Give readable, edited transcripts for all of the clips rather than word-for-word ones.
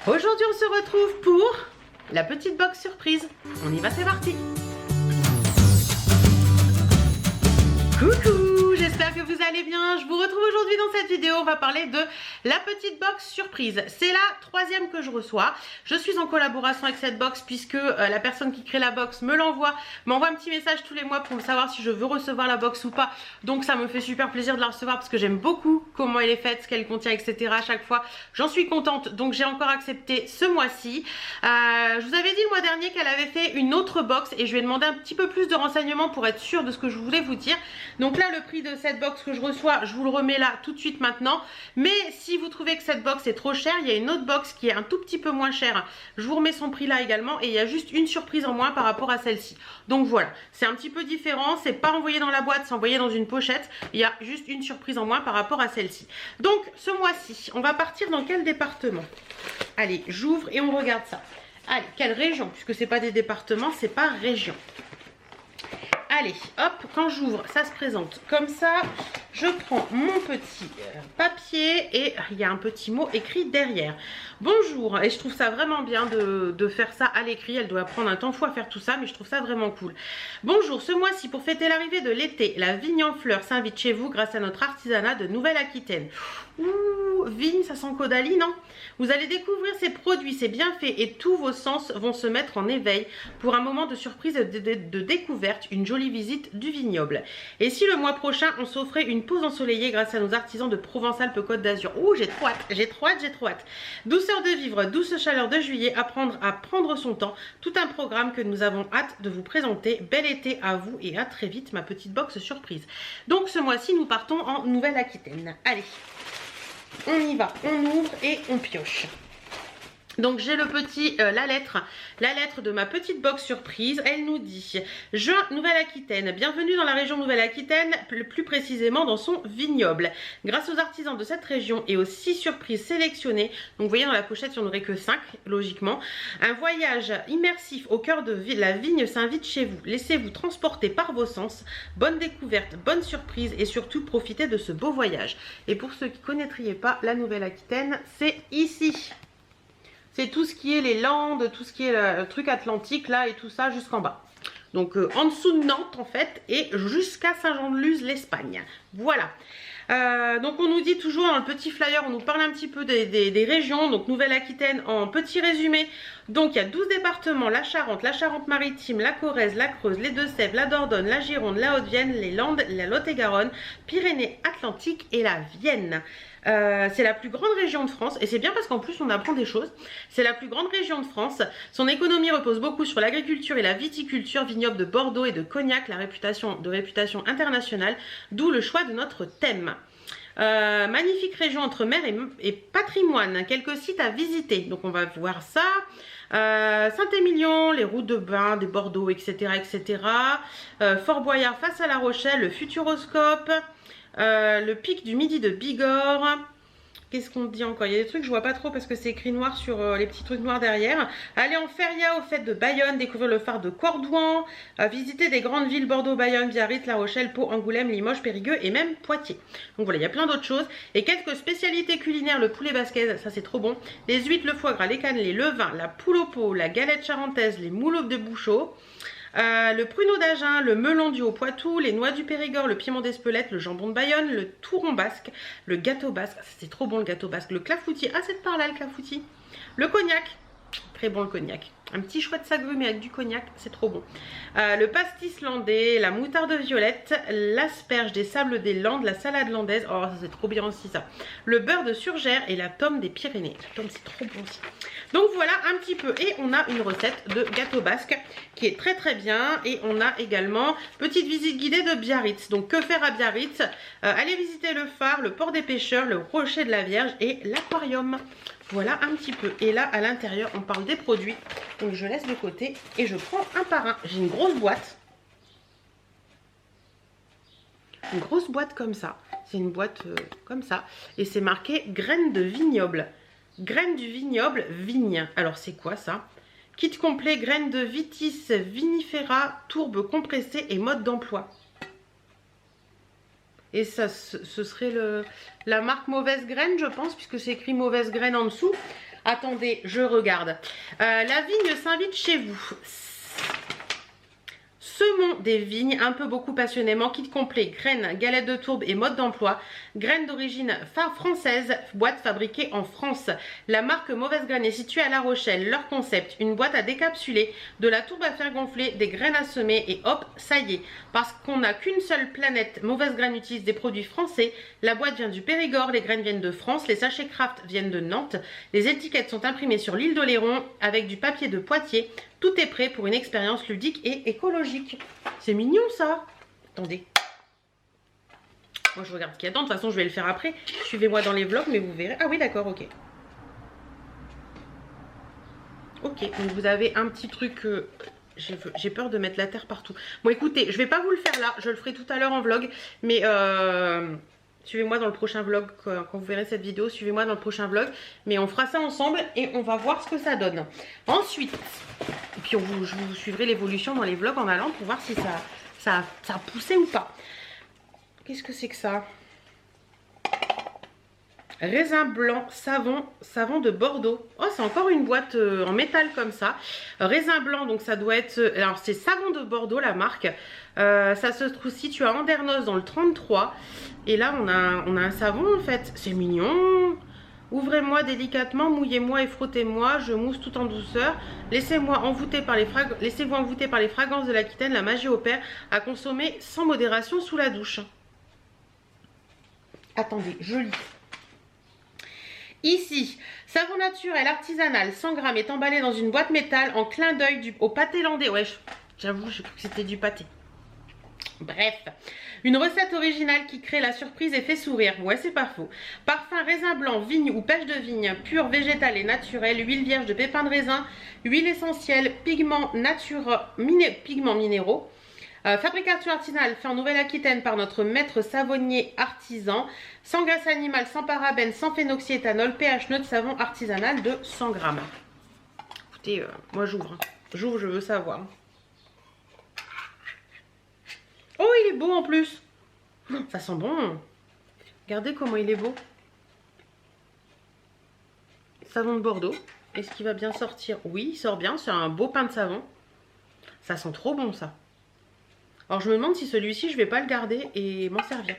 Aujourd'hui on se retrouve pour la petite box surprise. On y va, c'est parti. Coucou, j'espère que vous allez bien. Je vous retrouve aujourd'hui dans cette vidéo. On va parler de la petite box surprise. C'est la troisième que je reçois. Je suis en collaboration avec cette box puisque la personne qui crée la box me l'envoie, m'envoie un petit message tous les mois pour me savoir si je veux recevoir la box ou pas. Donc ça me fait super plaisir de la recevoir parce que j'aime beaucoup comment elle est faite, ce qu'elle contient, etc. À chaque fois, j'en suis contente. Donc j'ai encore accepté ce mois-ci. Je vous avais dit le mois dernier qu'elle avait fait une autre box et je lui ai demandé un petit peu plus de renseignements pour être sûre de ce que je voulais vous dire. Donc là, le prix de cette box que je reçois, je vous le remets là tout de suite maintenant. Mais si vous trouvez que cette box est trop chère, il y a une autre box qui est un tout petit peu moins chère. Je vous remets son prix là également et il y a juste une surprise en moins par rapport à celle-ci. Donc voilà, c'est un petit peu différent. C'est pas envoyé dans la boîte, c'est envoyé dans une pochette. Il y a juste une surprise en moins par rapport à celle-ci. Donc ce mois-ci, on va partir dans quel département? Allez, j'ouvre et on regarde ça. Allez, quelle région? Puisque c'est pas des départements, c'est par région. Allez, hop, quand j'ouvre, ça se présente comme ça. Je prends mon petit papier et il y a un petit mot écrit derrière. Bonjour, et je trouve ça vraiment bien de faire ça à l'écrit. Elle doit prendre un temps fou à faire tout ça, mais je trouve ça vraiment cool. Bonjour, ce mois-ci, pour fêter l'arrivée de l'été, la Vigne en Fleurs s'invite chez vous grâce à notre artisanat de Nouvelle-Aquitaine. Ouh, vigne, ça sent Caudalie, non? Vous allez découvrir ces produits, ces bienfaits et tous vos sens vont se mettre en éveil pour un moment de surprise et de découverte, une jolie visite du vignoble. Et si le mois prochain, on s'offrait une pause ensoleillée grâce à nos artisans de Provence-Alpes-Côte d'Azur. Ouh, j'ai trop hâte, j'ai trop hâte, j'ai trop hâte. Douceur de vivre, douce chaleur de juillet, apprendre à prendre son temps. Tout un programme que nous avons hâte de vous présenter. Bel été à vous et à très vite, ma petite box surprise. Donc ce mois-ci, nous partons en Nouvelle-Aquitaine. Allez, on y va, on ouvre et on pioche. Donc j'ai le petit, la lettre de ma petite box surprise. Elle nous dit: Juin, Nouvelle-Aquitaine, bienvenue dans la région Nouvelle-Aquitaine, plus précisément dans son vignoble. Grâce aux artisans de cette région et aux 6 surprises sélectionnées, donc vous voyez dans la pochette il n'y en aurait que 5 logiquement, un voyage immersif au cœur de la vigne s'invite chez vous. Laissez-vous transporter par vos sens, bonne découverte, bonne surprise et surtout profitez de ce beau voyage. Et pour ceux qui ne connaîtraient pas la Nouvelle-Aquitaine, c'est ici. C'est tout ce qui est les Landes, tout ce qui est le truc atlantique là et tout ça jusqu'en bas. Donc en dessous de Nantes en fait et jusqu'à Saint-Jean-de-Luz, l'Espagne. Voilà. Donc on nous dit toujours dans le petit flyer, on nous parle un petit peu des régions. Donc Nouvelle-Aquitaine en petit résumé. Donc il y a 12 départements, la Charente-Maritime, la Corrèze, la Creuse, les Deux-Sèvres, la Dordogne, la Gironde, la Haute-Vienne, les Landes, la Lot-et-Garonne, Pyrénées-Atlantiques et la Vienne. C'est la plus grande région de France et c'est bien parce qu'en plus on apprend des choses. C'est la plus grande région de France. Son économie repose beaucoup sur l'agriculture et la viticulture, vignoble de Bordeaux et de Cognac, la réputation internationale, d'où le choix de notre thème. Magnifique région entre mer et patrimoine, quelques sites à visiter, donc on va voir ça. Saint-Émilion, les routes de bain des Bordeaux, etc. etc. Fort Boyard face à La Rochelle, le Futuroscope, le pic du Midi de Bigorre. Qu'est-ce qu'on dit encore? Il y a des trucs que je vois pas trop parce que c'est écrit noir sur les petits trucs noirs derrière. Aller en feria aux fêtes de Bayonne, découvrir le phare de Cordouan, visiter des grandes villes Bordeaux, Bayonne, Biarritz, La Rochelle, Pau, Angoulême, Limoges, Périgueux et même Poitiers. Donc voilà, il y a plein d'autres choses. Et quelques spécialités culinaires, le poulet basquez, ça c'est trop bon. Les huîtres, le foie gras, les cannelés, le vin, la poule au pot, la galette charentaise, les moules de Bouchot. Le pruneau d'Agen, le melon du Haut-Poitou, les noix du Périgord, le piment d'Espelette, le jambon de Bayonne, le touron basque, le gâteau basque, c'est trop bon le gâteau basque, le clafoutis, ah c'est de par là le clafoutis, le cognac, très bon le cognac, un petit chouette s'agrumes avec du cognac, c'est trop bon, le pastis landais, la moutarde violette, l'asperge des sables des Landes, la salade landaise, oh ça c'est trop bien aussi ça, le beurre de Surgères et la tome des Pyrénées, la tome c'est trop bon aussi. Donc voilà un petit peu et on a une recette de gâteau basque qui est très très bien et on a également petite visite guidée de Biarritz. Donc que faire à Biarritz? Allez visiter le phare, le port des pêcheurs, le rocher de la Vierge et l'aquarium. Voilà un petit peu et là à l'intérieur on parle des produits donc je laisse de côté et je prends un par un. J'ai une grosse boîte comme ça, c'est une boîte comme ça et c'est marqué graines de vignoble. Graines du vignoble, vigne. Alors c'est quoi ça? Kit complet, graines de vitis vinifera, tourbe compressée et mode d'emploi. Et ça, ce serait la marque Mauvaise Graine, je pense, puisque c'est écrit Mauvaise Graine en dessous. Attendez, je regarde. La vigne s'invite chez vous. Semons des vignes un peu beaucoup passionnément, kit complet, graines, galettes de tourbe et mode d'emploi, graines d'origine française, boîte fabriquée en France. La marque Mauvaise Graine est située à La Rochelle. Leur concept, une boîte à décapsuler, de la tourbe à faire gonfler, des graines à semer et hop, ça y est. Parce qu'on n'a qu'une seule planète, Mauvaise Graine utilise des produits français. La boîte vient du Périgord, les graines viennent de France, les sachets Kraft viennent de Nantes. Les étiquettes sont imprimées sur l'île d'Oléron avec du papier de Poitiers. Tout est prêt pour une expérience ludique et écologique. C'est mignon ça. Attendez. Moi je regarde ce qu'il y a dedans. De toute façon je vais le faire après. Suivez-moi dans les vlogs mais vous verrez. Ah oui d'accord, ok. Ok, donc vous avez un petit truc... j'ai peur de mettre la terre partout. Bon écoutez, je vais pas vous le faire là. Je le ferai tout à l'heure en vlog. Mais... suivez-moi dans le prochain vlog, quand vous verrez cette vidéo, suivez-moi dans le prochain vlog. Mais on fera ça ensemble et on va voir ce que ça donne. Ensuite, et puis je vous suivrai l'évolution dans les vlogs en allant pour voir si ça a poussé ou pas. Qu'est-ce que c'est que ça? Raisin blanc, savon de Bordeaux. Oh, c'est encore une boîte en métal comme ça. Raisin blanc, donc ça doit être... Alors, c'est savon de Bordeaux, la marque. Ça se trouve situé à Andernos dans le 33. Et là, on a un savon, en fait. C'est mignon. Ouvrez-moi délicatement, mouillez-moi et frottez-moi. Je mousse tout en douceur. Laissez-vous envoûter par les fragrances de l'Aquitaine. La magie opère. À consommer sans modération sous la douche. Attendez, je lis. Ici, savon naturel artisanal 100 grammes est emballé dans une boîte métal en clin d'œil au pâté landais. Ouais, j'avoue, je crois que c'était du pâté. Bref, une recette originale qui crée la surprise et fait sourire. Ouais, c'est pas faux. Parfum raisin blanc, vigne ou pêche de vigne, pure, végétale et naturelle, huile vierge de pépins de raisin, huile essentielle, pigments minéraux. Fabrication artisanale fait en Nouvelle-Aquitaine par notre maître savonnier artisan. Sans graisse animale, sans parabènes, sans phénoxyéthanol, pH neutre, savon artisanal de 100 grammes. Écoutez, moi j'ouvre. J'ouvre, je veux savoir. Oh, il est beau en plus. Ça sent bon. Regardez comment il est beau. Savon de Bordeaux. Est-ce qu'il va bien sortir? Oui, il sort bien. C'est un beau pain de savon. Ça sent trop bon ça. Alors je me demande si celui-ci je vais pas le garder et m'en servir.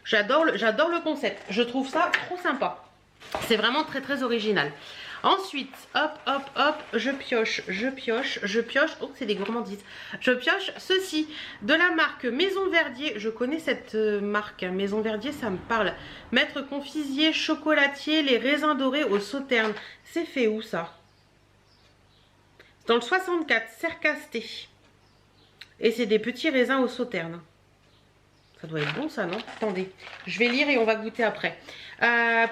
J'adore le concept. Je trouve ça trop sympa. C'est vraiment très très original. Ensuite, hop, hop, hop, je pioche. Oh, c'est des gourmandises. Je pioche ceci de la marque Maison Verdier. Je connais cette marque. Maison Verdier, ça me parle. Maître confiserie, chocolatier, les raisins dorés au sauterne. C'est fait où ça? Dans le 64, Cercasté. Et c'est des petits raisins au sauterne. Ça doit être bon ça, non? Attendez, je vais lire et on va goûter après.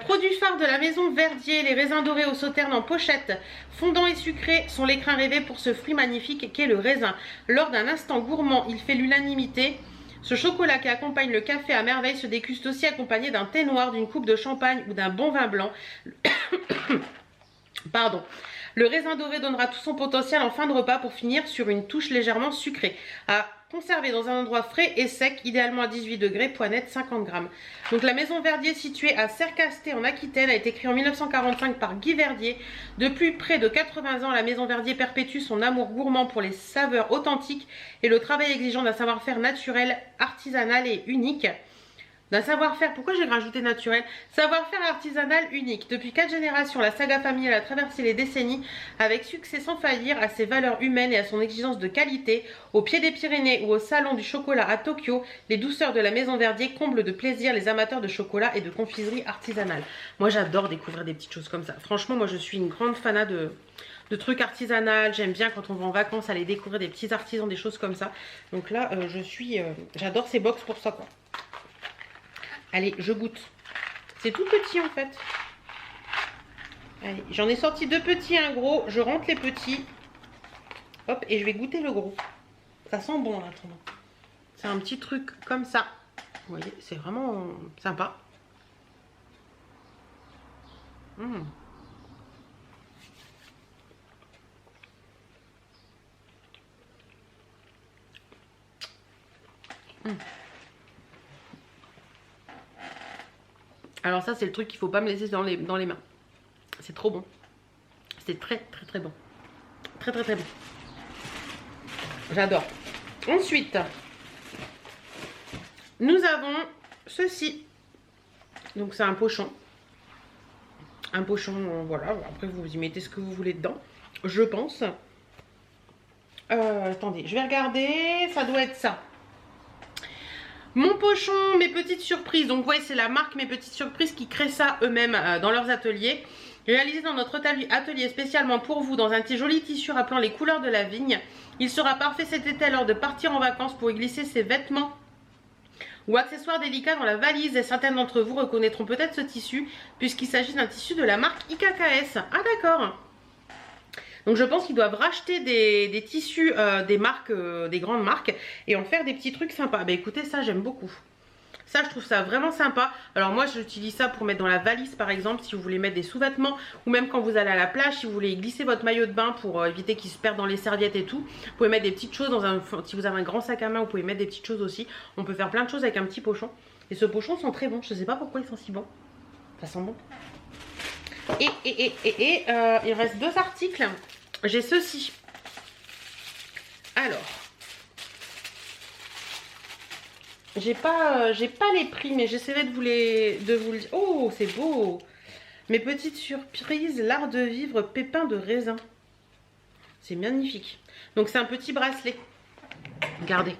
Produit phare de la Maison Verdier, les raisins dorés au sauterne en pochette, fondants et sucrés sont l'écrin rêvé pour ce fruit magnifique qu'est le raisin. Lors d'un instant gourmand, il fait l'unanimité. Ce chocolat qui accompagne le café à merveille se déguste aussi accompagné d'un thé noir, d'une coupe de champagne ou d'un bon vin blanc. Pardon. Le raisin doré donnera tout son potentiel en fin de repas pour finir sur une touche légèrement sucrée. À conserver dans un endroit frais et sec, idéalement à 18 degrés, poids net 50 grammes. Donc la Maison Verdier située à Cercasté en Aquitaine a été créée en 1945 par Guy Verdier. Depuis près de 80 ans, la Maison Verdier perpétue son amour gourmand pour les saveurs authentiques et le travail exigeant d'un savoir-faire naturel, artisanal et unique. D'un savoir-faire, pourquoi j'ai rajouté naturel? Savoir-faire artisanal unique. Depuis 4 générations, la saga familiale a traversé les décennies avec succès sans faillir à ses valeurs humaines et à son exigence de qualité. Au pied des Pyrénées ou au salon du chocolat à Tokyo, les douceurs de la Maison Verdier comblent de plaisir les amateurs de chocolat et de confiserie artisanale. Moi j'adore découvrir des petites choses comme ça. Franchement, moi je suis une grande fanat de trucs artisanaux. J'aime bien quand on va en vacances aller découvrir des petits artisans, des choses comme ça. Donc là, j'adore ces box pour ça quoi. Allez, je goûte. C'est tout petit en fait. Allez, j'en ai sorti 2 petits, un gros. Je rentre les petits. Hop, et je vais goûter le gros. Ça sent bon là, attendant. C'est un petit truc comme ça. Vous voyez, c'est vraiment sympa. Mmh. Mmh. Alors ça, c'est le truc qu'il ne faut pas me laisser dans les mains. C'est trop bon. C'est très très très bon. Très très très bon. J'adore. Ensuite, nous avons ceci. Donc c'est un pochon. Un pochon, voilà. Après vous y mettez ce que vous voulez dedans. Je pense. Attendez, je vais regarder. Ça doit être ça. Mon pochon, mes petites surprises. Donc, vous voyez, c'est la marque Mes Petites Surprises qui crée ça eux-mêmes dans leurs ateliers. Réalisé dans notre atelier spécialement pour vous dans un joli tissu rappelant les couleurs de la vigne. Il sera parfait cet été lors de partir en vacances pour y glisser ses vêtements ou accessoires délicats dans la valise. Et certains d'entre vous reconnaîtront peut-être ce tissu puisqu'il s'agit d'un tissu de la marque IKKS. Ah d'accord. Donc je pense qu'ils doivent racheter des tissus des marques, des grandes marques et en faire des petits trucs sympas. Bah écoutez, ça j'aime beaucoup. Ça je trouve ça vraiment sympa. Alors moi j'utilise ça pour mettre dans la valise par exemple si vous voulez mettre des sous-vêtements ou même quand vous allez à la plage, si vous voulez glisser votre maillot de bain pour éviter qu'il se perde dans les serviettes et tout. Vous pouvez mettre des petites choses dans un... Si vous avez un grand sac à main, vous pouvez mettre des petites choses aussi. On peut faire plein de choses avec un petit pochon. Et ce pochon sent très bon. Je sais pas pourquoi ils sont si bons. Ça sent bon. Il reste 2 articles. J'ai ceci. Alors, j'ai pas les prix, mais j'essaierai de vous les Oh, c'est beau. Mes petites surprises, l'art de vivre, pépins de raisin. C'est magnifique. Donc c'est un petit bracelet. Regardez.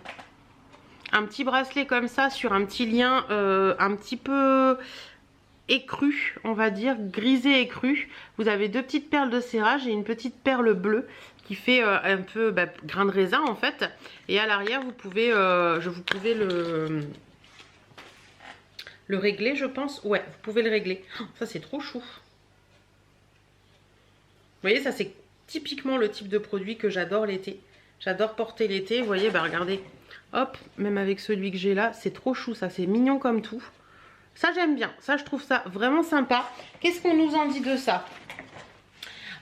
Un petit bracelet comme ça sur un petit lien un petit peu écru, on va dire, grisé écru. Vous avez 2 petites perles de serrage et une petite perle bleue qui fait un peu grain de raisin en fait. Et à l'arrière vous pouvez, vous pouvez le régler je pense. Ouais, vous pouvez le régler. Oh, ça c'est trop chou. Vous voyez, ça c'est typiquement le type de produit que j'adore l'été. J'adore porter l'été. Vous voyez, bah regardez, hop, même avec celui que j'ai là, c'est trop chou ça, c'est mignon comme tout. Ça j'aime bien, ça je trouve ça vraiment sympa. Qu'est-ce qu'on nous en dit de ça?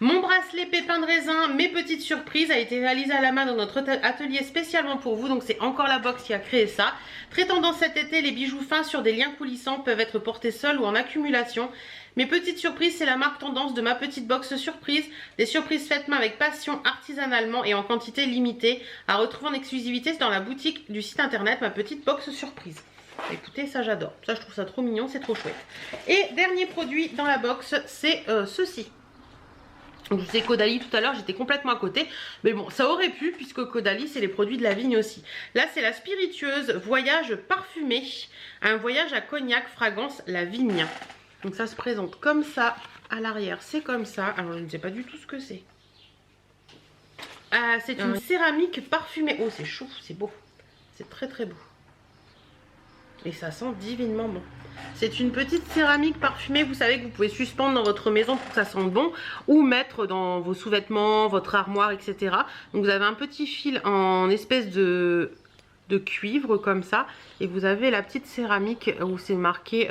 Mon bracelet pépins de raisin, mes petites surprises, a été réalisé à la main dans notre atelier spécialement pour vous. Donc c'est encore la box qui a créé ça. Très tendance cet été, les bijoux fins sur des liens coulissants peuvent être portés seuls ou en accumulation. Mes petites surprises, c'est la marque tendance de ma petite box surprise. Des surprises faites main avec passion, artisanalement et en quantité limitée. À retrouver en exclusivité dans la boutique du site internet Ma Petite Box Surprise. Écoutez, ça j'adore. Ça je trouve ça trop mignon, c'est trop chouette. Et dernier produit dans la box, c'est ceci. Donc je sais Caudalie tout à l'heure, j'étais complètement à côté. Mais bon, ça aurait pu puisque Caudalie c'est les produits de la vigne aussi. Là c'est la spiritueuse voyage parfumé. Un voyage à cognac, fragrance la vigne. Donc ça se présente comme ça à l'arrière. C'est comme ça. Alors je ne sais pas du tout ce que c'est. C'est une céramique parfumée. Oh c'est chou, c'est beau. C'est très très beau. Et ça sent divinement bon. C'est une petite céramique parfumée, vous savez, que vous pouvez suspendre dans votre maison pour que ça sente bon. Ou mettre dans vos sous-vêtements, votre armoire, etc. Donc vous avez un petit fil en espèce de cuivre comme ça. Et vous avez la petite céramique où c'est marqué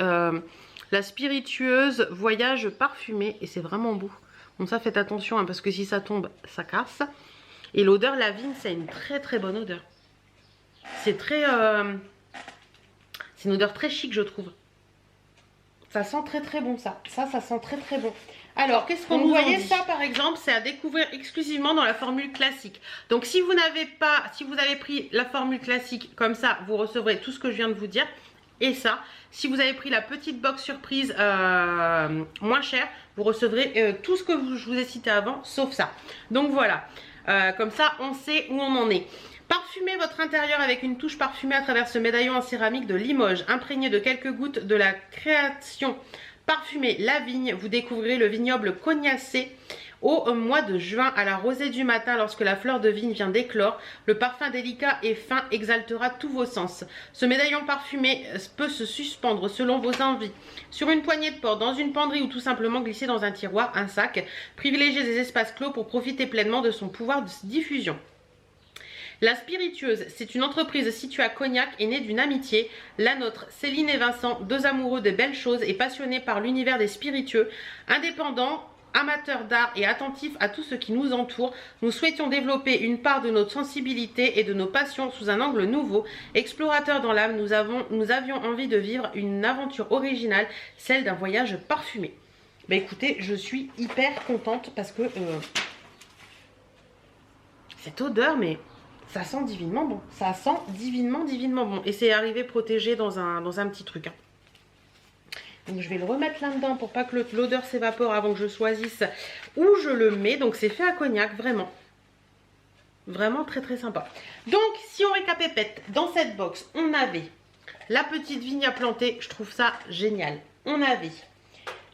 la spiritueuse voyage parfumé. Et c'est vraiment beau. Donc ça faites attention hein, parce que si ça tombe, ça casse. Et l'odeur la vigne, c'est une très très bonne odeur. C'est très... c'est une odeur très chic je trouve. Ça sent très très bon ça. Ça sent très très bon. Alors qu'est-ce qu'on nous en dit? Ça par exemple c'est à découvrir exclusivement dans la formule classique. Donc si vous n'avez pas, si vous avez pris la formule classique comme ça, vous recevrez tout ce que je viens de vous dire. Et ça, si vous avez pris la petite box surprise moins chère, vous recevrez tout ce que je vous ai cité avant, sauf ça. Donc voilà, comme ça on sait où on en est. Parfumez votre intérieur avec une touche parfumée à travers ce médaillon en céramique de Limoges. Imprégné de quelques gouttes de la création parfumée La Vigne, vous découvrirez le vignoble cognacé au mois de juin à la rosée du matin lorsque la fleur de vigne vient d'éclore. Le parfum délicat et fin exaltera tous vos sens. Ce médaillon parfumé peut se suspendre selon vos envies. Sur une poignée de porte, dans une penderie ou tout simplement glisser dans un tiroir, un sac. Privilégiez des espaces clos pour profiter pleinement de son pouvoir de diffusion. La spiritueuse, c'est une entreprise située à Cognac et née d'une amitié. La nôtre, Céline et Vincent, 2 amoureux de belles choses et passionnés par l'univers des spiritueux, indépendants, amateurs d'art et attentifs à tout ce qui nous entoure, nous souhaitions développer une part de notre sensibilité et de nos passions sous un angle nouveau. Explorateurs dans l'âme, nous avions envie de vivre une aventure originale, celle d'un voyage parfumé. Bah écoutez, je suis hyper contente parce que cette odeur, mais ça sent divinement bon. Ça sent divinement bon. Et c'est arrivé protégé dans un petit truc. Hein. Donc je vais le remettre là-dedans pour pas que l'odeur s'évapore avant que je choisisse où je le mets. Donc c'est fait à cognac, vraiment. Vraiment très très sympa. Donc si on récapépète, dans cette box, on avait la petite vigne à planter. Je trouve ça génial. On avait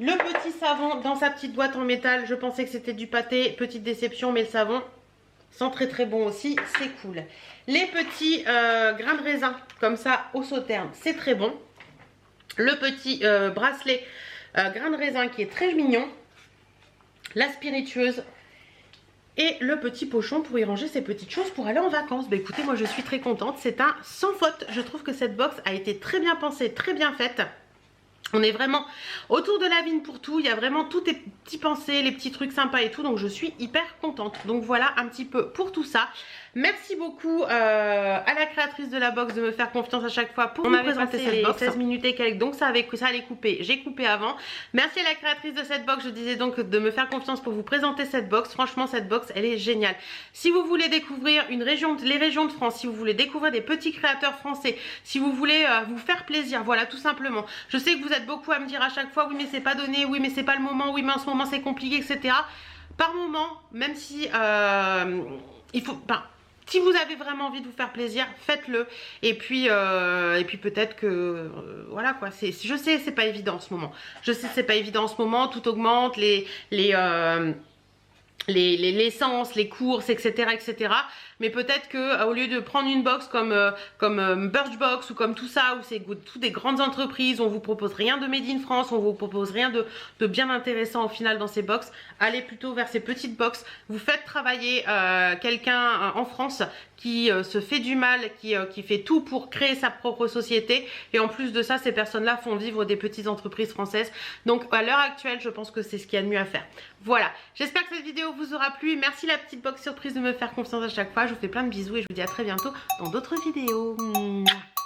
le petit savon dans sa petite boîte en métal. Je pensais que c'était du pâté. Petite déception, mais le savon sent très très bon aussi. C'est cool. Les petits grains de raisin comme ça au sauterne, c'est très bon. Le petit bracelet grain de raisin qui est très mignon. La spiritueuse. Et le petit pochon pour y ranger ses petites choses pour aller en vacances. Bah écoutez, moi je suis très contente. C'est un sans faute. Je trouve que cette box a été très bien pensée, très bien faite. On est vraiment autour de la vigne pour tout. Il y a vraiment tous les petits pensées, les petits trucs sympas et tout. Donc je suis hyper contente. Donc voilà un petit peu pour tout ça. Merci beaucoup à la créatrice de la box de me faire confiance à chaque fois pour me présenter cette box. 16 minutes et quelques, donc ça allait couper. J'ai coupé avant. Merci à la créatrice de cette box, je disais donc de me faire confiance pour vous présenter cette box. Franchement, cette box, elle est géniale. Si vous voulez découvrir les régions de France, si vous voulez découvrir des petits créateurs français, si vous voulez vous faire plaisir, voilà, tout simplement. Je sais que vous êtes beaucoup à me dire à chaque fois, oui mais c'est pas donné, oui mais c'est pas le moment, oui mais en ce moment c'est compliqué, etc. Par moment, même si il faut... si vous avez vraiment envie de vous faire plaisir, faites-le. Et puis peut-être que voilà quoi. Je sais, c'est pas évident en ce moment. Je sais, c'est pas évident en ce moment. Tout augmente, l'essence, les courses, etc., etc. Mais peut-être que au lieu de prendre une box comme Birchbox ou comme tout ça, où c'est toutes des grandes entreprises, on vous propose rien de made in France, on vous propose rien de bien intéressant au final dans ces box, allez plutôt vers ces petites box. Vous faites travailler quelqu'un en France qui se fait du mal, qui fait tout pour créer sa propre société. Et en plus de ça, ces personnes-là font vivre des petites entreprises françaises. Donc à l'heure actuelle, je pense que c'est ce qu'il y a de mieux à faire. Voilà, j'espère que cette vidéo vous aura plu. Merci la petite box surprise de me faire confiance à chaque fois. Je vous fais plein de bisous et je vous dis à très bientôt dans d'autres vidéos. Mouah.